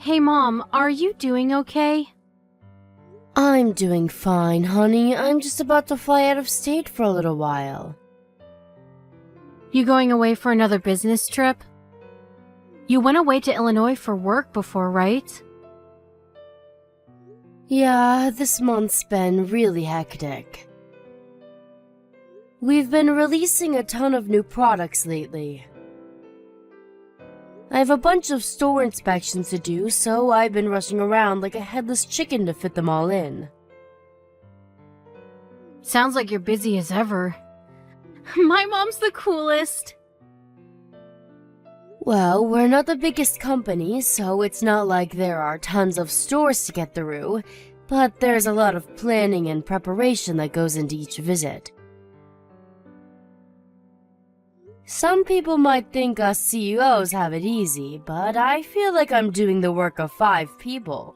Hey Mom, are you doing okay? I'm doing fine, honey. I'm just about to fly out of state for a little while. You going away for another business trip? You went away to Illinois for work before, right? Yeah, this month's been really hectic. We've been releasing a ton of new products lately. I have a bunch of store inspections to do, so I've been rushing around like a headless chicken to fit them all in. Sounds like you're busy as ever. My mom's the coolest. Well, we're not the biggest company, so it's not like there are tons of stores to get through, but there's a lot of planning and preparation that goes into each visit. Some people might think us CEOs have it easy, but I feel like I'm doing the work of 5 people.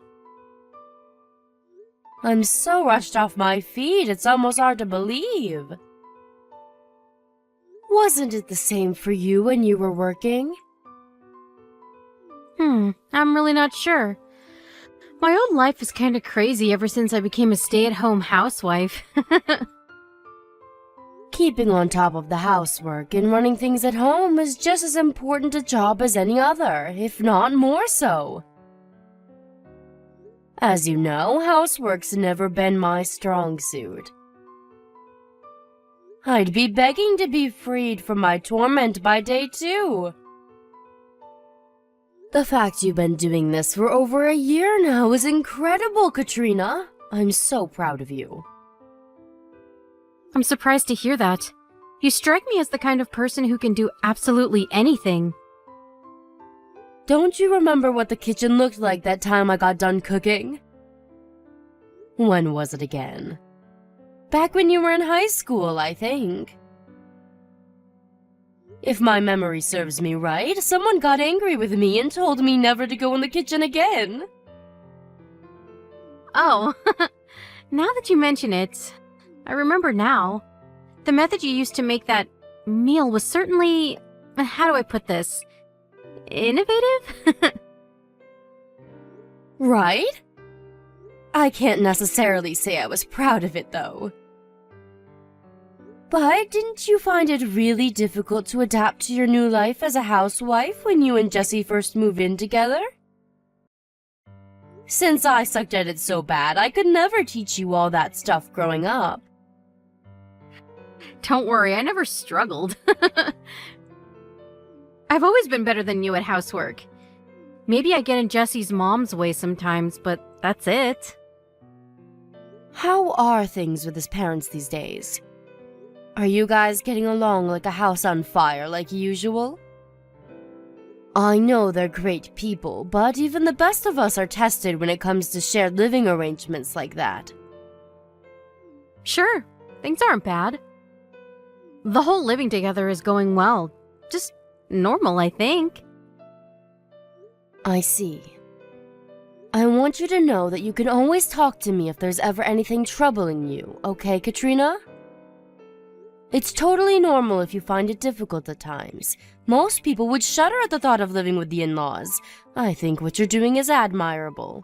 I'm so rushed off my feet, it's almost hard to believe. Wasn't it the same for you when you were working? I'm really not sure. My own life is kinda crazy ever since I became a stay-at-home housewife. Keeping on top of the housework and running things at home is just as important a job as any other, if not more so. As you know, housework's never been my strong suit. I'd be begging to be freed from my torment by day 2. The fact you've been doing this for over a year now is incredible, Katrina. I'm so proud of you. I'm surprised to hear that. You strike me as the kind of person who can do absolutely anything. Don't you remember what the kitchen looked like that time I got done cooking? When was it again? Back when you were in high school, I think. If my memory serves me right, someone got angry with me and told me never to go in the kitchen again. Oh, now that you mention it, I remember now. The method you used to make that meal was certainly, how do I put this, innovative? Right? I can't necessarily say I was proud of it, though. But didn't you find it really difficult to adapt to your new life as a housewife when you and Jesse first moved in together? Since I sucked at it so bad, I could never teach you all that stuff growing up. Don't worry, I never struggled. I've always been better than you at housework. Maybe I get in Jesse's mom's way sometimes, but that's it. How are things with his parents these days? Are you guys getting along like a house on fire like usual? I know they're great people, but even the best of us are tested when it comes to shared living arrangements like that. Sure, things aren't bad. The whole living together is going well. Just normal, I think. I see. I want you to know that you can always talk to me if there's ever anything troubling you, okay, Katrina? It's totally normal if you find it difficult at times. Most people would shudder at the thought of living with the in-laws. I think what you're doing is admirable.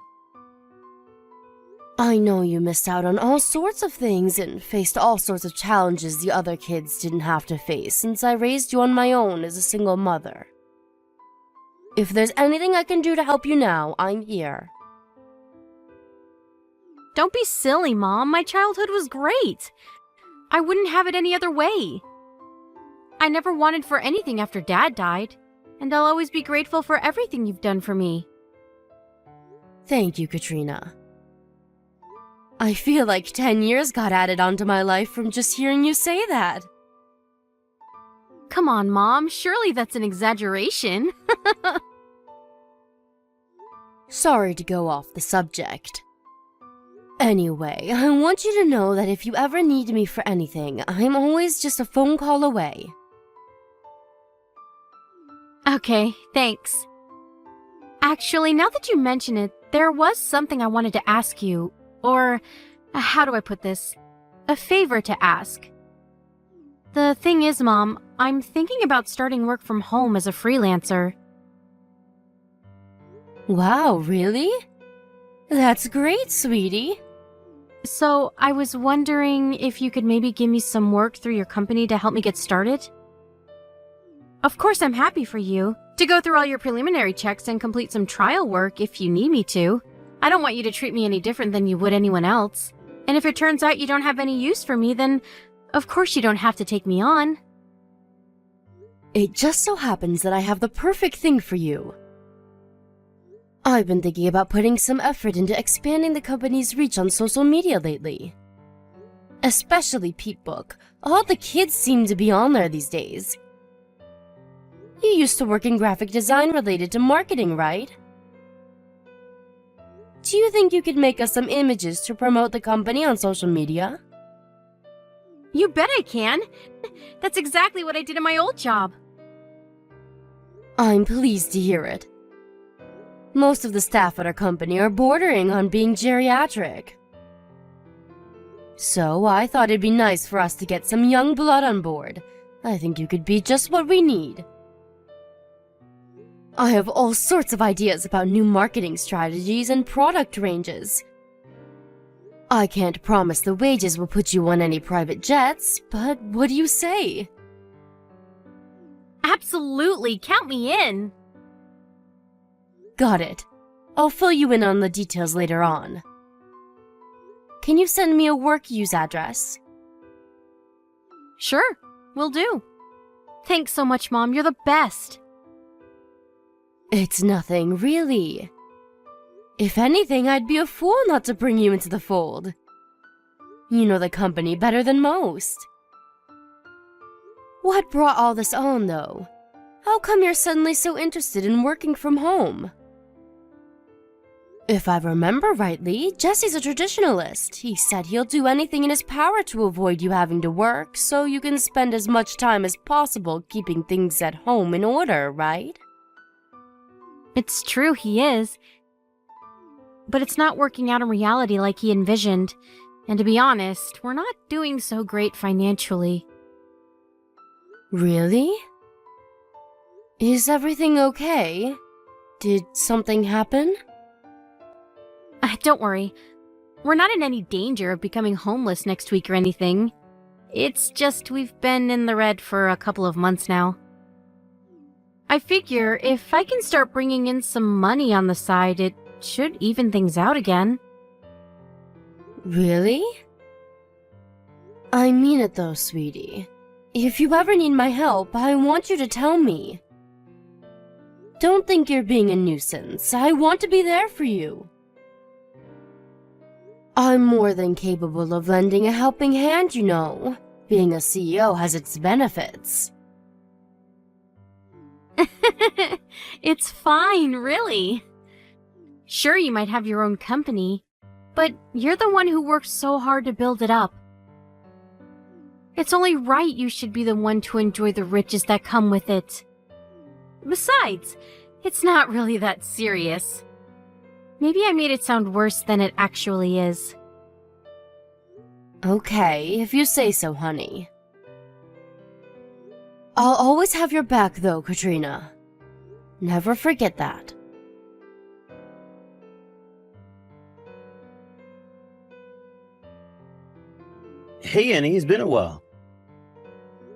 I know you missed out on all sorts of things and faced all sorts of challenges the other kids didn't have to face since I raised you on my own as a single mother. If there's anything I can do to help you now, I'm here. Don't be silly, Mom. My childhood was great. I wouldn't have it any other way. I never wanted for anything after Dad died, and I'll always be grateful for everything you've done for me. Thank you, Katrina. I feel like 10 years got added onto my life from just hearing you say that. Come on, Mom. Surely that's an exaggeration. Sorry to go off the subject. Anyway, I want you to know that if you ever need me for anything, I'm always just a phone call away. Okay, thanks. Actually, now that you mention it, there was something I wanted to ask you. Or, how do I put this? A favor to ask. The thing is, Mom, I'm thinking about starting work from home as a freelancer. Wow, really? That's great, sweetie. So, I was wondering if you could maybe give me some work through your company to help me get started? Of course, I'm happy for you to go through all your preliminary checks and complete some trial work if you need me to. I don't want you to treat me any different than you would anyone else. And if it turns out you don't have any use for me, then of course you don't have to take me on. It just so happens that I have the perfect thing for you. I've been thinking about putting some effort into expanding the company's reach on social media lately. Especially Peatbook. All the kids seem to be on there these days. You used to work in graphic design related to marketing, right? Do you think you could make us some images to promote the company on social media? You bet I can. That's exactly what I did in my old job. I'm pleased to hear it. Most of the staff at our company are bordering on being geriatric. So I thought it'd be nice for us to get some young blood on board. I think you could be just what we need. I have all sorts of ideas about new marketing strategies and product ranges. I can't promise the wages will put you on any private jets, but what do you say? Absolutely, count me in. Got it. I'll fill you in on the details later on. Can you send me a work use address? Sure, will do. Thanks so much, Mom. You're the best. It's nothing, really. If anything, I'd be a fool not to bring you into the fold. You know the company better than most. What brought all this on, though? How come you're suddenly so interested in working from home? If I remember rightly, Jesse's a traditionalist. He said he'll do anything in his power to avoid you having to work, so you can spend as much time as possible keeping things at home in order, right? It's true, he is. But it's not working out in reality like he envisioned. And to be honest, we're not doing so great financially. Really? Is everything okay? Did something happen? Don't worry. We're not in any danger of becoming homeless next week or anything. It's just we've been in the red for a couple of months now. I figure if I can start bringing in some money on the side, it should even things out again. Really? I mean it though, sweetie. If you ever need my help, I want you to tell me. Don't think you're being a nuisance. I want to be there for you. I'm more than capable of lending a helping hand, you know. Being a CEO has its benefits. It's fine, really. Sure, you might have your own company, but you're the one who worked so hard to build it up. It's only right you should be the one to enjoy the riches that come with it. Besides, it's not really that serious. Maybe I made it sound worse than it actually is. Okay, if you say so, honey. I'll always have your back, though, Katrina. Never forget that. Hey, Annie, it's been a while.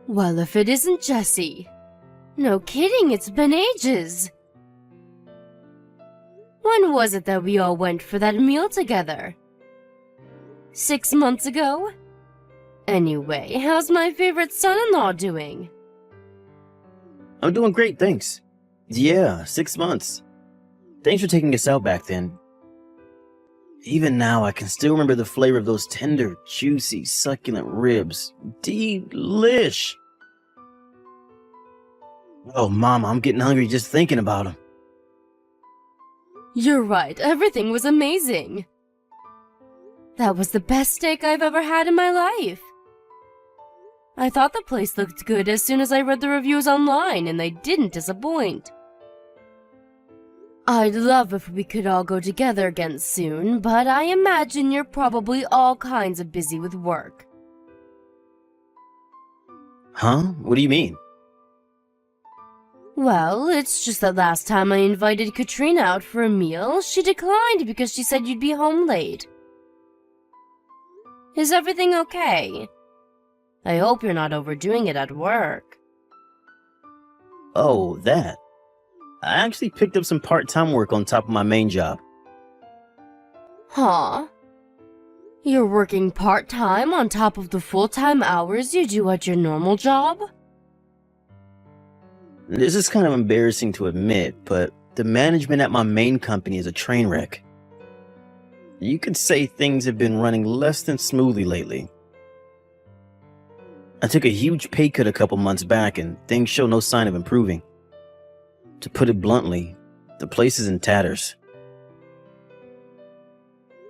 Well, if it isn't Jesse. No kidding, it's been ages. When was it that we all went for that meal together? 6 months ago? Anyway, how's my favorite son-in-law doing? I'm doing great, thanks. Yeah, 6 months. Thanks for taking us out back then. Even now, I can still remember the flavor of those tender, juicy, succulent ribs. Delish! Oh, Mama, I'm getting hungry just thinking about them. You're right, everything was amazing. That was the best steak I've ever had in my life. I thought the place looked good as soon as I read the reviews online, and they didn't disappoint. I'd love if we could all go together again soon, but I imagine you're probably all kinds of busy with work. Huh? What do you mean? Well, it's just that last time I invited Katrina out for a meal, she declined because she said you'd be home late. Is everything okay? I hope you're not overdoing it at work. Oh, that. I actually picked up some part-time work on top of my main job. Huh? You're working part-time on top of the full-time hours you do at your normal job? This is kind of embarrassing to admit, but the management at my main company is a train wreck. You could say things have been running less than smoothly lately. I took a huge pay cut a couple months back and things show no sign of improving. To put it bluntly, the place is in tatters.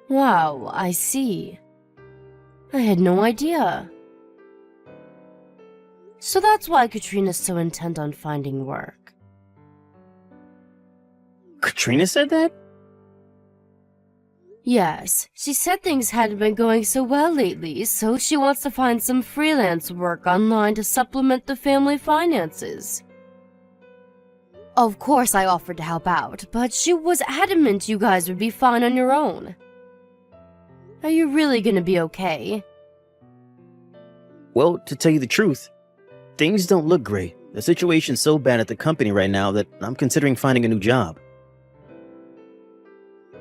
Wow, I see. I had no idea. So that's why Katrina's so intent on finding work. Katrina said that? Yes, she said things hadn't been going so well lately, so she wants to find some freelance work online to supplement the family finances. Of course I offered to help out, but she was adamant you guys would be fine on your own. Are you really gonna be okay? Well, to tell you the truth, things don't look great. The situation's so bad at the company right now that I'm considering finding a new job.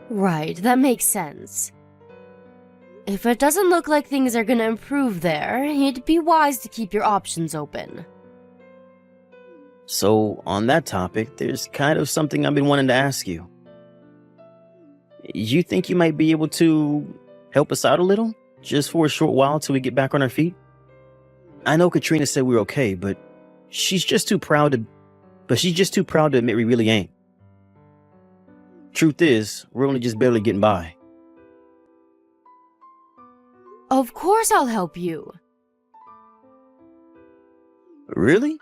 Right, that makes sense. If it doesn't look like things are gonna improve there, it'd be wise to keep your options open. So, on that topic, there's kind of something I've been wanting to ask you. You think you might be able to help us out a little? Just for a short while till we get back on our feet? I know Katrina said we were okay, but she's just too proud to admit we really ain't. Truth is, we're only just barely getting by. Of course I'll help you. Really?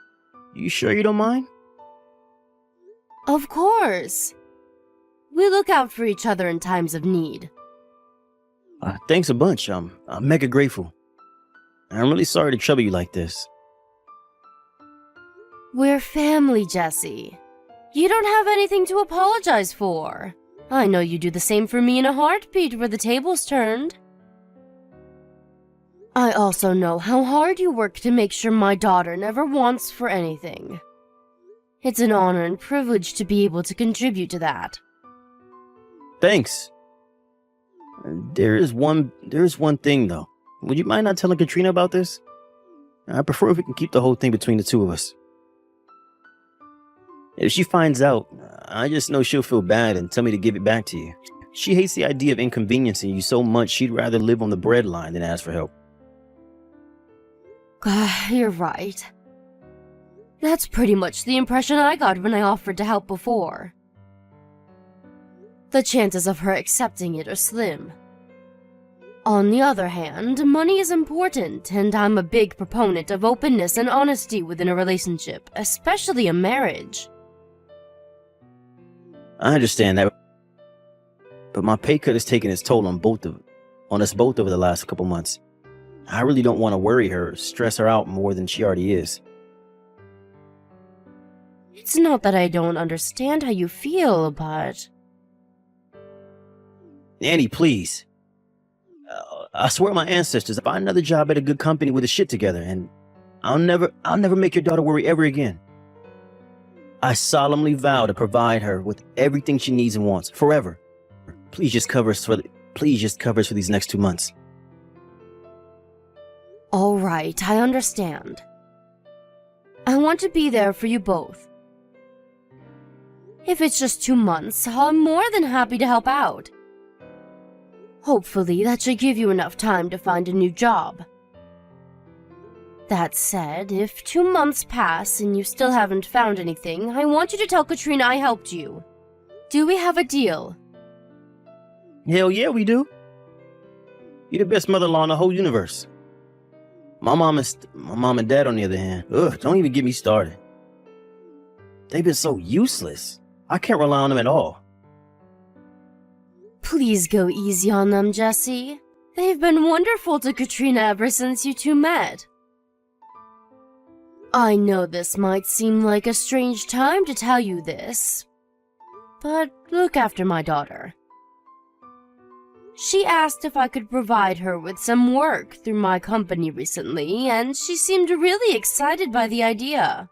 You sure you don't mind? Of course. We look out for each other in times of need. Thanks a bunch. I'm mega grateful. I'm really sorry to trouble you like this. We're family, Jesse. You don't have anything to apologize for. I know you do the same for me in a heartbeat where the tables turned. I also know how hard you work to make sure my daughter never wants for anything. It's an honor and privilege to be able to contribute to that. Thanks. There's one thing though. Would you mind not telling Katrina about this? I prefer if we can keep the whole thing between the two of us. If she finds out, I just know she'll feel bad and tell me to give it back to you. She hates the idea of inconveniencing you so much she'd rather live on the breadline than ask for help. You're right. That's pretty much the impression I got when I offered to help before. The chances of her accepting it are slim. On the other hand, money is important, and I'm a big proponent of openness and honesty within a relationship, especially a marriage. I understand that, but my pay cut has taken its toll on us both over the last couple months. I really don't want to worry her or stress her out more than she already is. It's not that I don't understand how you feel, but... Annie, please. I swear my ancestors, find another job at a good company with a shit together, and I'll never make your daughter worry ever again. I solemnly vow to provide her with everything she needs and wants forever. Please just cover us for these next 2 months. All right, I understand. I want to be there for you both. If it's just 2 months, I'm more than happy to help out. Hopefully, that should give you enough time to find a new job. That said, if 2 months pass and you still haven't found anything, I want you to tell Katrina I helped you. Do we have a deal? Hell yeah, we do. You're the best mother-in-law in the whole universe. My mom and dad, on the other hand, don't even get me started. They've been so useless. I can't rely on them at all. Please go easy on them, Jesse. They've been wonderful to Katrina ever since you two met. I know this might seem like a strange time to tell you this, but look after my daughter. She asked if I could provide her with some work through my company recently, and she seemed really excited by the idea.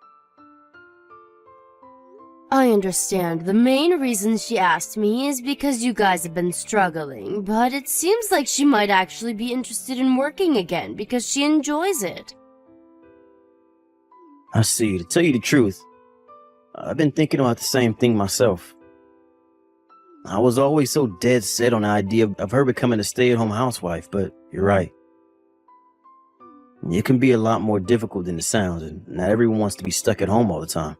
I understand the main reason she asked me is because you guys have been struggling, but it seems like she might actually be interested in working again because she enjoys it. I see. To tell you the truth, I've been thinking about the same thing myself. I was always so dead set on the idea of her becoming a stay-at-home housewife, but you're right. It can be a lot more difficult than it sounds, and not everyone wants to be stuck at home all the time.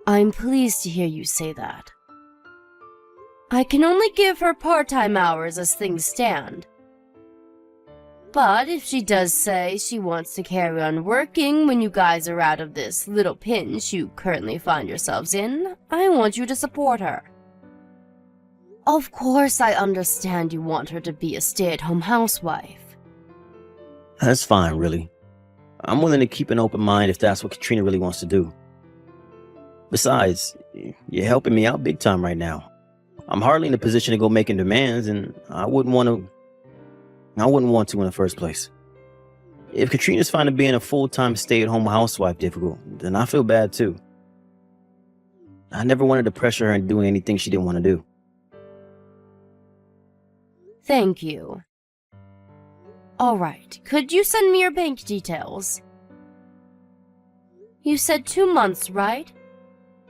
I'm pleased to hear you say that. I can only give her part-time hours as things stand. But if she does say she wants to carry on working when you guys are out of this little pinch you currently find yourselves in, I want you to support her. Of course, I understand you want her to be a stay-at-home housewife. That's fine, really. I'm willing to keep an open mind if that's what Katrina really wants to do. Besides, you're helping me out big time right now. I'm hardly in a position to go making demands, and I wouldn't want to in the first place. If Katrina's finding being a full-time stay-at-home housewife difficult, then I feel bad too. I never wanted to pressure her into doing anything she didn't want to do. Thank you. Alright, could you send me your bank details? You said 2 months, right?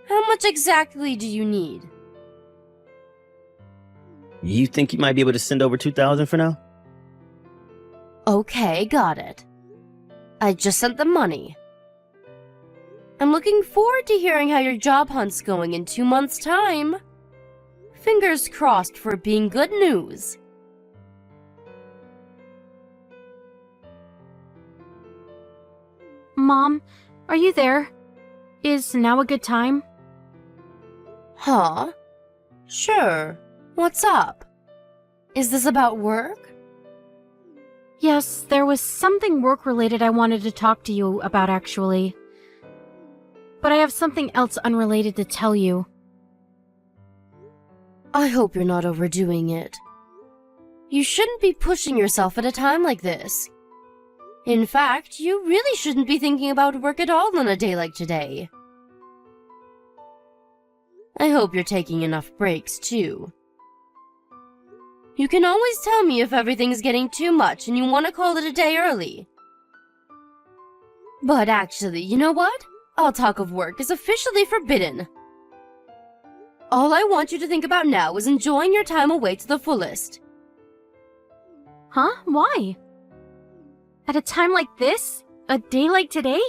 How much exactly do you need? You think you might be able to send over $2,000 for now? Okay, got it. I just sent the money. I'm looking forward to hearing how your job hunt's going in 2 months' time. Fingers crossed for it being good news. Mom, are you there? Is now a good time? Huh? Sure. What's up? Is this about work? Yes, there was something work-related I wanted to talk to you about, actually. But I have something else unrelated to tell you. I hope you're not overdoing it. You shouldn't be pushing yourself at a time like this. In fact, you really shouldn't be thinking about work at all on a day like today. I hope you're taking enough breaks, too. You can always tell me if everything's getting too much and you want to call it a day early. But actually, you know what? All talk of work is officially forbidden. All I want you to think about now is enjoying your time away to the fullest. Huh? Why? At a time like this? A day like today?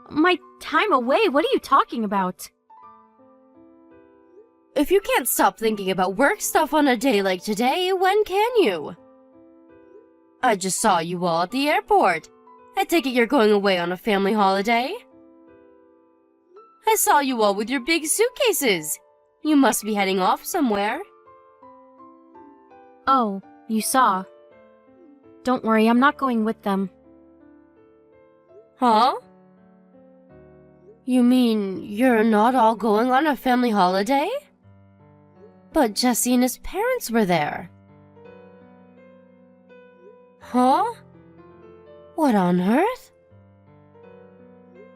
My time away? What are you talking about? If you can't stop thinking about work stuff on a day like today, when can you? I just saw you all at the airport. I take it you're going away on a family holiday? I saw you all with your big suitcases. You must be heading off somewhere. Oh, you saw. Don't worry, I'm not going with them. Huh? You mean you're not all going on a family holiday? But Jesse and his parents were there. Huh? What on earth?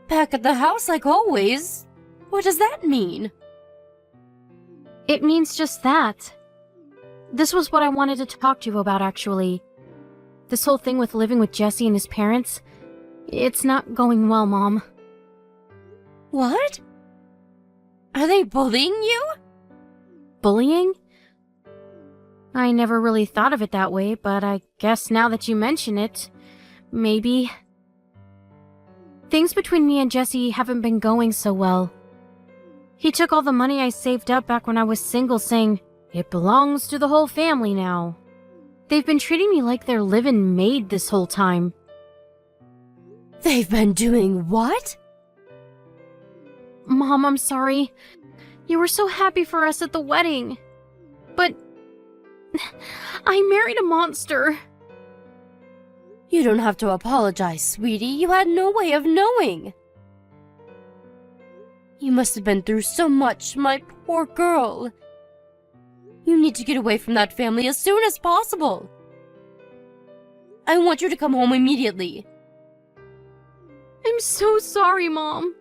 Back at the house like always. What does that mean? It means just that. This was what I wanted to talk to you about, actually. This whole thing with living with Jesse and his parents, it's not going well, Mom. What? Are they bullying you? Bullying? I never really thought of it that way, but I guess now that you mention it, maybe. Things between me and Jesse haven't been going so well. He took all the money I saved up back when I was single, saying, "It belongs to the whole family now." They've been treating me like their live-in maid this whole time. They've been doing what? Mom, I'm sorry. You were so happy for us at the wedding. But I married a monster. You don't have to apologize, sweetie. You had no way of knowing. You must have been through so much, my poor girl. You need to get away from that family as soon as possible. I want you to come home immediately. I'm so sorry, Mom.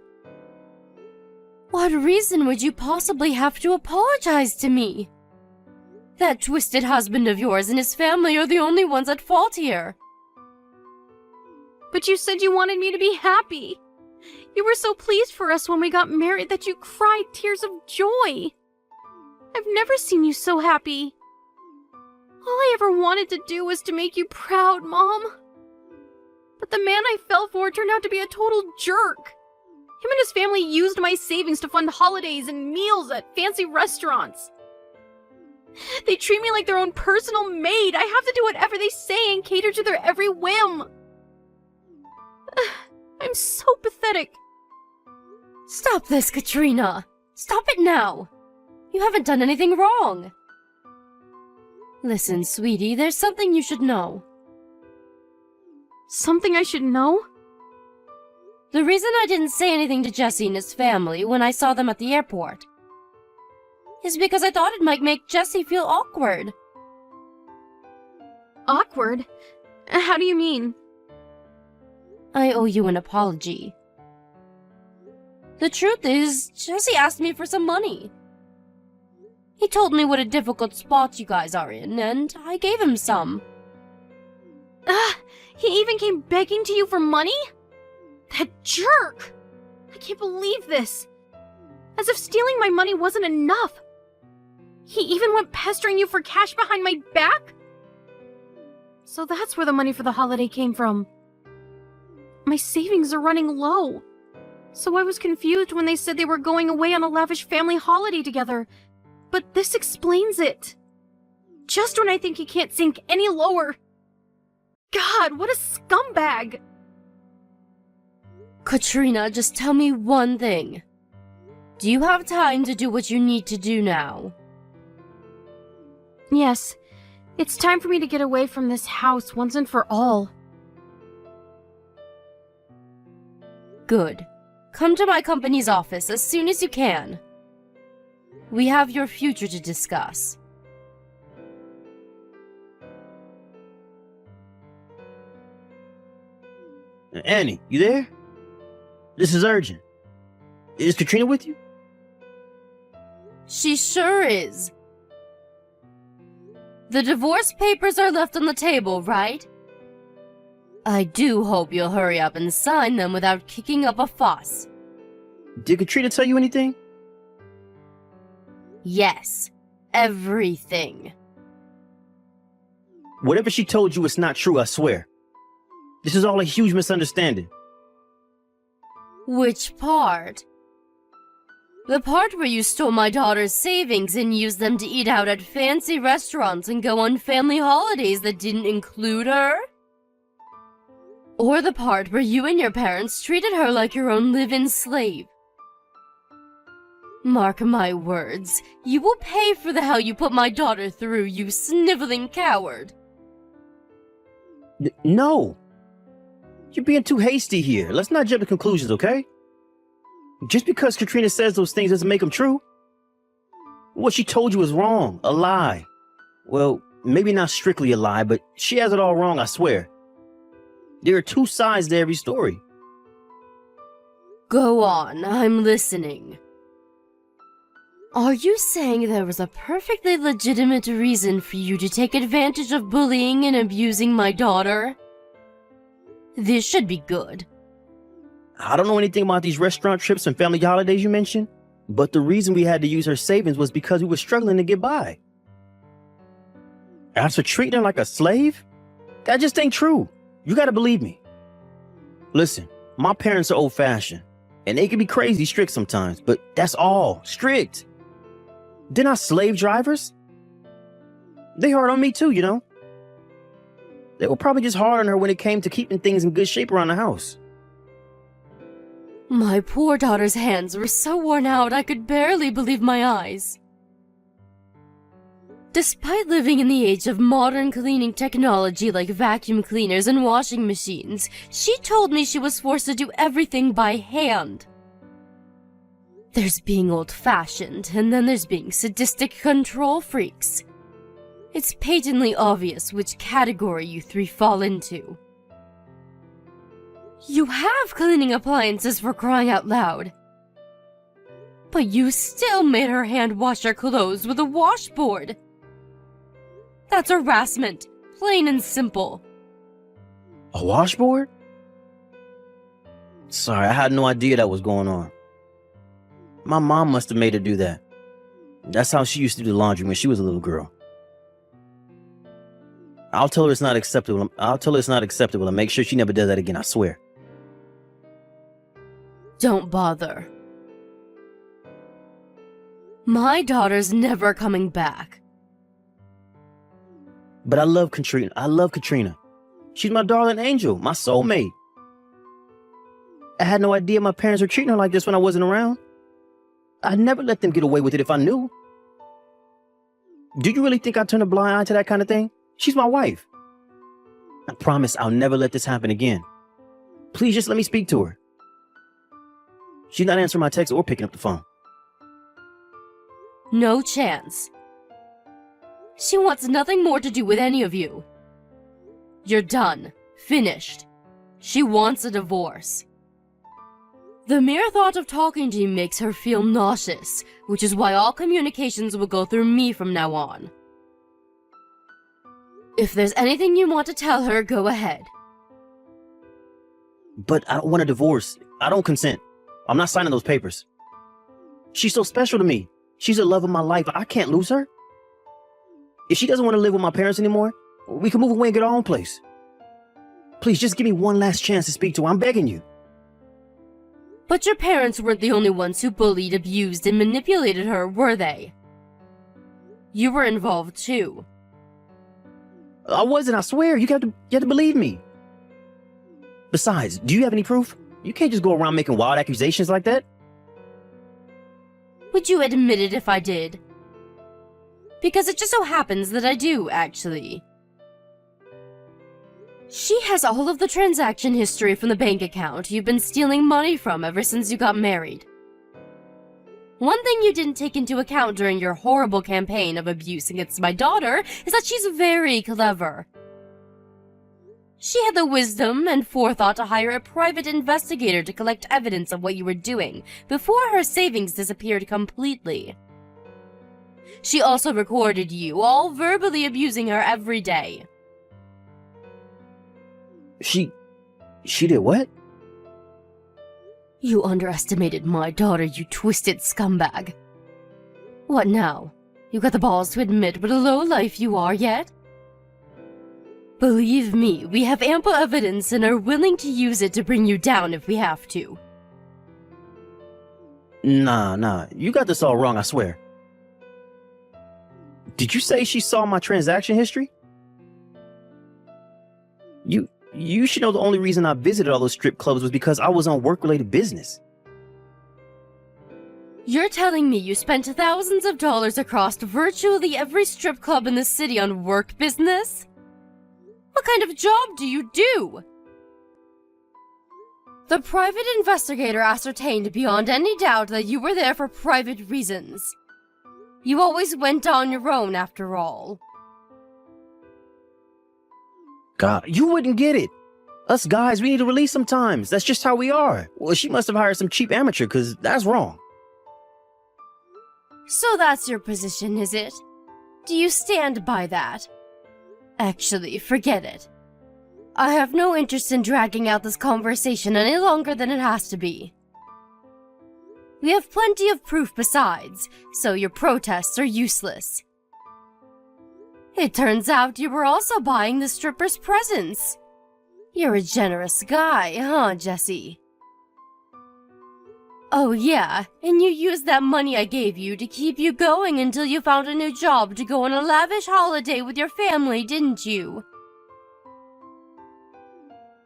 What reason would you possibly have to apologize to me? That twisted husband of yours and his family are the only ones at fault here. But you said you wanted me to be happy. You were so pleased for us when we got married that you cried tears of joy. I've never seen you so happy. All I ever wanted to do was to make you proud, Mom. But the man I fell for turned out to be a total jerk. Him and his family used my savings to fund holidays and meals at fancy restaurants. They treat me like their own personal maid. I have to do whatever they say and cater to their every whim. I'm so pathetic. Stop this, Katrina. Stop it now. You haven't done anything wrong. Listen, sweetie, there's something you should know. Something I should know? The reason I didn't say anything to Jesse and his family when I saw them at the airport is because I thought it might make Jesse feel awkward. Awkward? How do you mean? I owe you an apology. The truth is, Jesse asked me for some money. He told me what a difficult spot you guys are in, and I gave him some. He even came begging to you for money? That jerk! I can't believe this. As if stealing my money wasn't enough. He even went pestering you for cash behind my back? So that's where the money for the holiday came from. My savings are running low. So I was confused when they said they were going away on a lavish family holiday together. But this explains it. Just when I think he can't sink any lower. God, what a scumbag! Katrina, just tell me one thing. Do you have time to do what you need to do now? Yes, it's time for me to get away from this house once and for all. Good. Come to my company's office as soon as you can. We have your future to discuss. Annie, you there? This is urgent. Is Katrina with you? She sure is. The divorce papers are left on the table, right? I do hope you'll hurry up and sign them without kicking up a fuss. Did Katrina tell you anything? Yes, everything. Whatever she told you, it's not true, I swear. This is all a huge misunderstanding. Which part? The part where you stole my daughter's savings and used them to eat out at fancy restaurants and go on family holidays that didn't include her? Or the part where you and your parents treated her like your own live-in slave? Mark my words, you will pay for the hell you put my daughter through, you sniveling coward. No. You're being too hasty here. Let's not jump to conclusions, okay? Just because Katrina says those things doesn't make them true. What she told you is wrong, a lie. Well, maybe not strictly a lie, but she has it all wrong, I swear. There are two sides to every story. Go on, I'm listening. Are you saying there was a perfectly legitimate reason for you to take advantage of bullying and abusing my daughter? This should be good. I don't know anything about these restaurant trips and family holidays you mentioned, but the reason we had to use her savings was because we were struggling to get by. As for treating her like a slave, that just ain't true. You gotta believe me. Listen, my parents are old-fashioned, and they can be crazy strict sometimes, but that's all. Strict. They're not slave drivers. They hard on me too, you know. They were probably just hard on her when it came to keeping things in good shape around the house. My poor daughter's hands were so worn out I could barely believe my eyes. Despite living in the age of modern cleaning technology like vacuum cleaners and washing machines, she told me she was forced to do everything by hand. There's being old-fashioned, and then there's being sadistic control freaks. It's patently obvious which category you three fall into. You have cleaning appliances, for crying out loud. But you still made her hand wash her clothes with a washboard. That's harassment, plain and simple. A washboard? Sorry, I had no idea that was going on. My mom must have made her do that. That's how she used to do the laundry when she was a little girl. I'll tell her it's not acceptable. And make sure she never does that again, I swear. Don't bother. My daughter's never coming back. But I love Katrina. She's my darling angel, my soulmate. I had no idea my parents were treating her like this when I wasn't around. I'd never let them get away with it if I knew. Do you really think I'd turn a blind eye to that kind of thing? She's my wife. I promise I'll never let this happen again. Please just let me speak to her. She's not answering my text or picking up the phone. No chance. She wants nothing more to do with any of you. You're done. Finished. She wants a divorce. The mere thought of talking to you makes her feel nauseous, which is why all communications will go through me from now on. If there's anything you want to tell her, go ahead. But I don't want a divorce. I don't consent. I'm not signing those papers. She's so special to me. She's the love of my life. I can't lose her. If she doesn't want to live with my parents anymore, we can move away and get our own place. Please, just give me one last chance to speak to her. I'm begging you. But your parents weren't the only ones who bullied, abused, and manipulated her, were they? You were involved too. I wasn't, I swear. You have to believe me. Besides, do you have any proof? You can't just go around making wild accusations like that. Would you admit it if I did? Because it just so happens that I do, actually. She has all of the transaction history from the bank account you've been stealing money from ever since you got married. One thing you didn't take into account during your horrible campaign of abuse against my daughter is that she's very clever. She had the wisdom and forethought to hire a private investigator to collect evidence of what you were doing before her savings disappeared completely. She also recorded you all verbally abusing her every day. She did what? You underestimated my daughter, you twisted scumbag. What now? You got the balls to admit what a lowlife you are yet? Believe me, we have ample evidence and are willing to use it to bring you down if we have to. Nah, you got this all wrong, I swear. Did you say she saw my transaction history? You should know the only reason I visited all those strip clubs was because I was on work-related business. You're telling me you spent thousands of dollars across virtually every strip club in the city on work business? What kind of job do you do? The private investigator ascertained beyond any doubt that you were there for private reasons. You always went on your own after all. God, you wouldn't get it. Us guys, we need to release sometimes. That's just how we are. Well, she must have hired some cheap amateur, because that's wrong. So that's your position, is it? Do you stand by that? Actually, forget it. I have no interest in dragging out this conversation any longer than it has to be. We have plenty of proof besides, so your protests are useless. It turns out you were also buying the stripper's presents. You're a generous guy, huh, Jesse? Oh yeah, and you used that money I gave you to keep you going until you found a new job to go on a lavish holiday with your family, didn't you?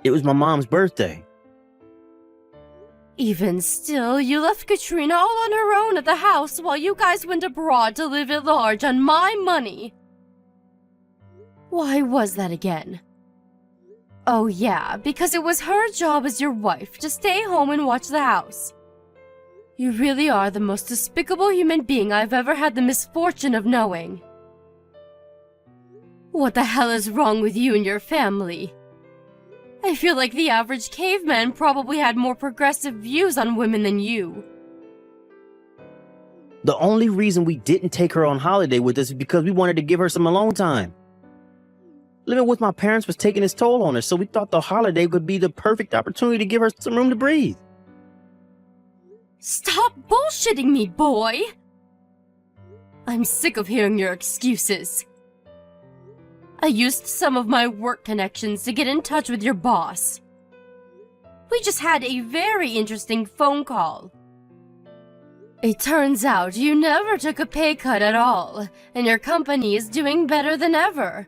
It was my mom's birthday. Even still, you left Katrina all on her own at the house while you guys went abroad to live at large on my money. Why was that again? Oh yeah, because it was her job as your wife to stay home and watch the house. You really are the most despicable human being I've ever had the misfortune of knowing. What the hell is wrong with you and your family? I feel like the average caveman probably had more progressive views on women than you. The only reason we didn't take her on holiday with us is because we wanted to give her some alone time. Living with my parents was taking its toll on her, so we thought the holiday would be the perfect opportunity to give her some room to breathe. Stop bullshitting me, boy! I'm sick of hearing your excuses. I used some of my work connections to get in touch with your boss. We just had a very interesting phone call. It turns out you never took a pay cut at all, and your company is doing better than ever.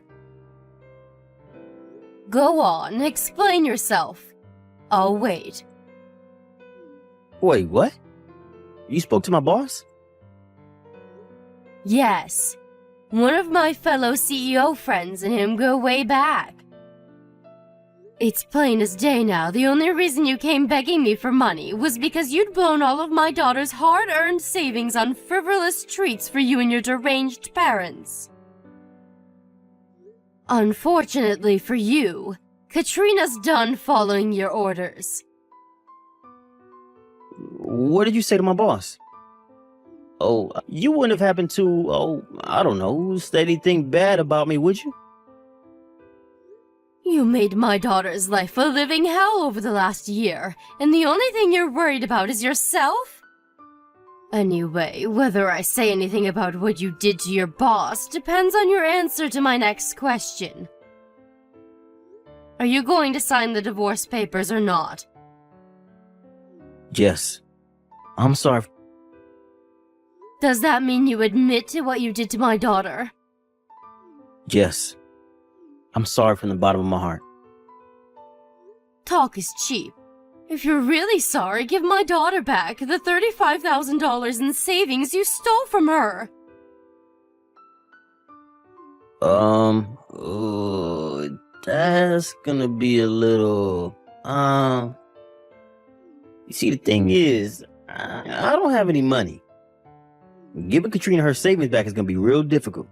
Go on, explain yourself. I'll wait. Wait, what? You spoke to my boss? Yes. One of my fellow CEO friends and him go way back. It's plain as day now, the only reason you came begging me for money was because you'd blown all of my daughter's hard-earned savings on frivolous treats for you and your deranged parents. Unfortunately for you, Katrina's done following your orders. What did you say to my boss? Oh, you wouldn't have happened to, I don't know, say anything bad about me, would you? You made my daughter's life a living hell over the last year, and the only thing you're worried about is yourself? Anyway, whether I say anything about what you did to your boss depends on your answer to my next question. Are you going to sign the divorce papers or not? Yes. I'm sorry. Does that mean you admit to what you did to my daughter? Yes. I'm sorry from the bottom of my heart. Talk is cheap. If you're really sorry, give my daughter back the $35,000 in savings you stole from her. That's gonna be a little, You see, the thing is, I don't have any money. Giving Katrina her savings back is gonna be real difficult.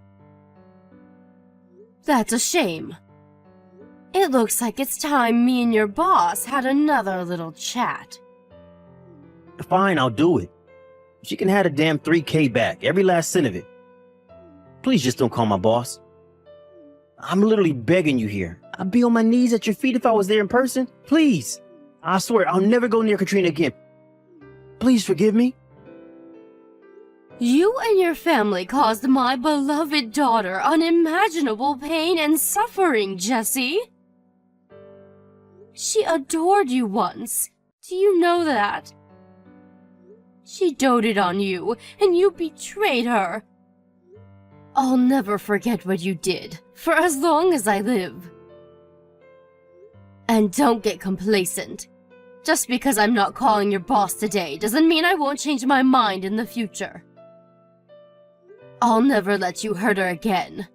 That's a shame. It looks like it's time me and your boss had another little chat. Fine, I'll do it. She can have the damn $3,000 back, every last cent of it. Please just don't call my boss. I'm literally begging you here. I'd be on my knees at your feet if I was there in person. Please. I swear, I'll never go near Katrina again. Please forgive me. You and your family caused my beloved daughter unimaginable pain and suffering, Jesse. She adored you once. Do you know that? She doted on you, and you betrayed her. I'll never forget what you did, for as long as I live. And don't get complacent. Just because I'm not calling your boss today doesn't mean I won't change my mind in the future. I'll never let you hurt her again.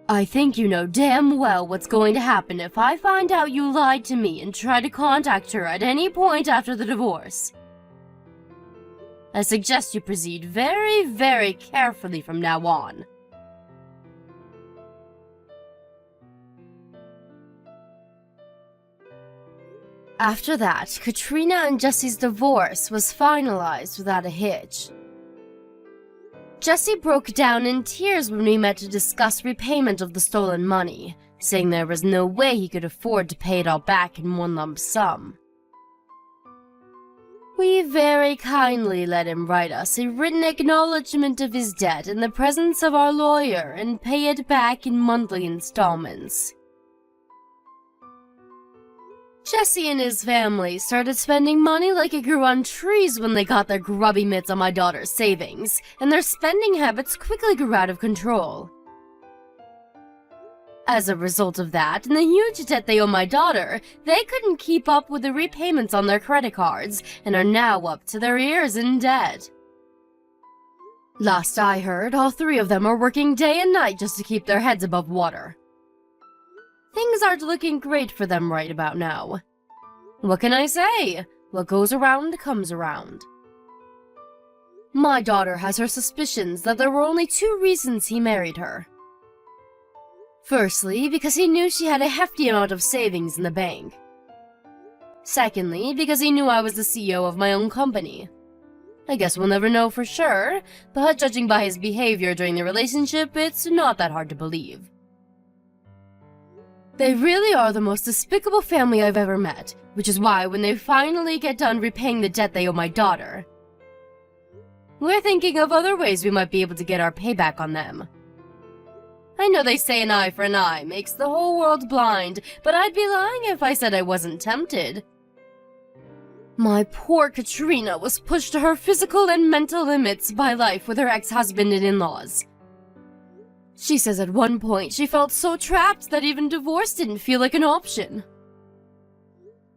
I think you know damn well what's going to happen if I find out you lied to me and try to contact her at any point after the divorce. I suggest you proceed very, very carefully from now on. After that, Katrina and Jesse's divorce was finalized without a hitch. Jesse broke down in tears when we met to discuss repayment of the stolen money, saying there was no way he could afford to pay it all back in one lump sum. We very kindly let him write us a written acknowledgement of his debt in the presence of our lawyer and pay it back in monthly installments. Jesse and his family started spending money like it grew on trees when they got their grubby mitts on my daughter's savings, and their spending habits quickly grew out of control. As a result of that, and the huge debt they owe my daughter, they couldn't keep up with the repayments on their credit cards, and are now up to their ears in debt. Last I heard, all three of them are working day and night just to keep their heads above water. Things aren't looking great for them right about now. What can I say? What goes around comes around. My daughter has her suspicions that there were only 2 reasons he married her. Firstly, because he knew she had a hefty amount of savings in the bank. Secondly, because he knew I was the CEO of my own company. I guess we'll never know for sure, but judging by his behavior during the relationship, it's not that hard to believe. They really are the most despicable family I've ever met, which is why when they finally get done repaying the debt they owe my daughter, we're thinking of other ways we might be able to get our payback on them. I know they say an eye for an eye makes the whole world blind, but I'd be lying if I said I wasn't tempted. My poor Katrina was pushed to her physical and mental limits by life with her ex-husband and in-laws. She says at one point she felt so trapped that even divorce didn't feel like an option.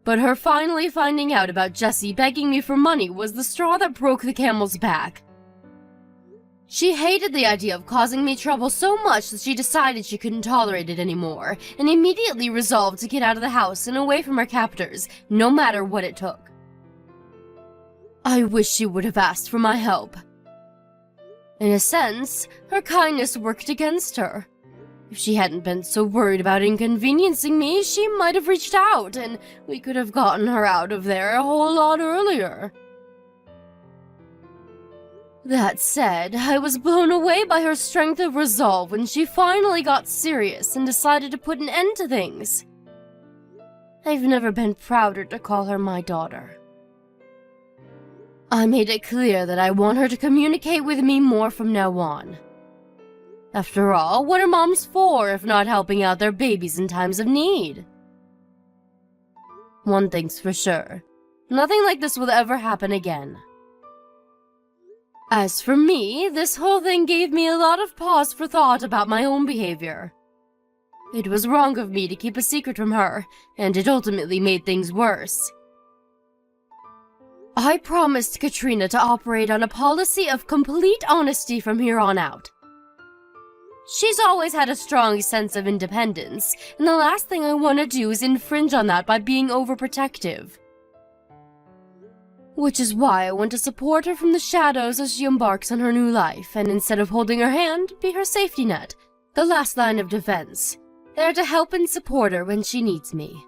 But her finally finding out about Jesse begging me for money was the straw that broke the camel's back. She hated the idea of causing me trouble so much that she decided she couldn't tolerate it anymore, and immediately resolved to get out of the house and away from her captors, no matter what it took. I wish she would have asked for my help. In a sense, her kindness worked against her. If she hadn't been so worried about inconveniencing me, she might have reached out, and we could have gotten her out of there a whole lot earlier. That said, I was blown away by her strength of resolve when she finally got serious and decided to put an end to things. I've never been prouder to call her my daughter. I made it clear that I want her to communicate with me more from now on. After all, what are moms for if not helping out their babies in times of need? One thing's for sure, nothing like this will ever happen again. As for me, this whole thing gave me a lot of pause for thought about my own behavior. It was wrong of me to keep a secret from her, and it ultimately made things worse. I promised Katrina to operate on a policy of complete honesty from here on out. She's always had a strong sense of independence, and the last thing I want to do is infringe on that by being overprotective. Which is why I want to support her from the shadows as she embarks on her new life, and instead of holding her hand, be her safety net, the last line of defense, there to help and support her when she needs me.